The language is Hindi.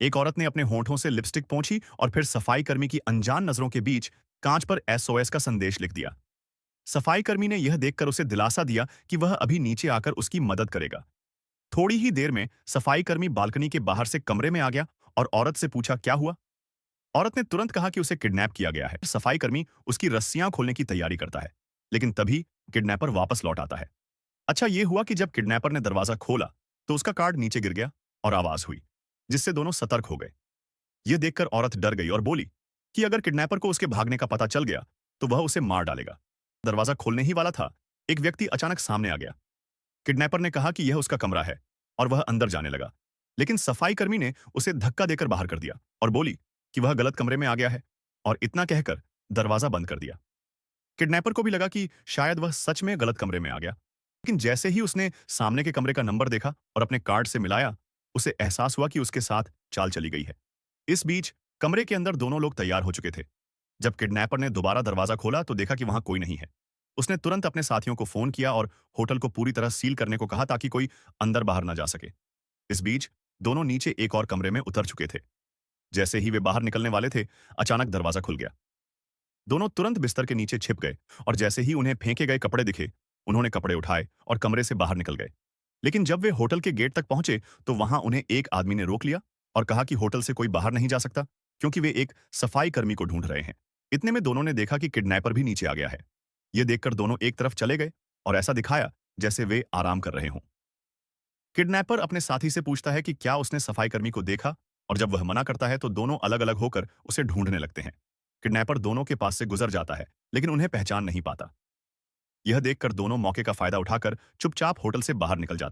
एक औरत ने अपने होंठों से लिपस्टिक पोंछी और फिर सफाई कर्मी की अनजान नजरों के बीच कांच पर एसओएस का संदेश लिख दिया। सफाई कर्मी ने यह देखकर उसे दिलासा दिया कि वह अभी नीचे आकर उसकी मदद करेगा। थोड़ी ही देर में सफाई कर्मी बालकनी के बाहर से कमरे में आ गया और औरत से पूछा क्या हुआ। औरत ने तुरंत कहा कि उसे किडनैप किया गया है। सफाई कर्मी उसकी रस्सियां खोलने की तैयारी करता है, लेकिन तभी किडनैपर वापस लौट आता है। अच्छा ये हुआ कि जब किडनैपर ने दरवाजा खोला तो उसका कार्ड नीचे गिर गया और आवाज हुई, जिससे दोनों सतर्क हो गए। यह देखकर औरत डर गई और बोली कि अगर किडनैपर को उसके भागने का पता चल गया तो वह उसे मार डालेगा। दरवाजा खोलने ही वाला था, एक व्यक्ति अचानक सामने आ गया। किडनैपर ने कहा कि यह उसका कमरा है और वह अंदर जाने लगा, लेकिन सफाई कर्मी ने उसे धक्का देकर बाहर कर दिया और बोली कि वह गलत कमरे में आ गया है, और इतना कहकर दरवाजा बंद कर दिया। किडनैपर को भी लगा कि शायद वह सच में गलत कमरे में आ गया, लेकिन जैसे ही उसने सामने के कमरे का नंबर देखा और अपने कार्ड से मिलाया, उसे एहसास हुआ कि उसके साथ चाल चली गई है। इस बीच कमरे के अंदर दोनों लोग तैयार हो चुके थे। जब किडनैपर ने दोबारा दरवाजा खोला तो देखा कि वहां कोई नहीं है। उसने तुरंत अपने साथियों को फोन किया और होटल को पूरी तरह सील करने को कहा ताकि कोई अंदर बाहर ना जा सके। इस बीच दोनों नीचे एक और कमरे में उतर चुके थे। जैसे ही वे बाहर निकलने वाले थे, अचानक दरवाजा खुल गया। दोनों तुरंत बिस्तर के नीचे छिप गए और जैसे ही उन्हें फेंके गए कपड़े दिखे, उन्होंने कपड़े उठाए और कमरे से बाहर निकल गए। लेकिन जब वे होटल के गेट तक पहुंचे तो वहां उन्हें एक आदमी ने रोक लिया और कहा कि होटल से कोई बाहर नहीं जा सकता, क्योंकि वे एक सफाई कर्मी को ढूंढ रहे हैं। इतने में दोनों ने देखा कि किडनैपर भी नीचे आ गया है। ये देखकर दोनों एक तरफ चले गए और ऐसा दिखाया जैसे वे आराम कर रहे हों। किडनैपर अपने साथी से पूछता है कि क्या उसने सफाई कर्मी को देखा, और जब वह मना करता है तो दोनों अलग-अलग होकर उसे ढूंढने लगते हैं। किडनैपर दोनों के पास से गुजर जाता है, लेकिन उन्हें पहचान नहीं पाता। यह देखकर दोनों मौके का फायदा उठाकर चुपचाप होटल से बाहर निकल जाते हैं।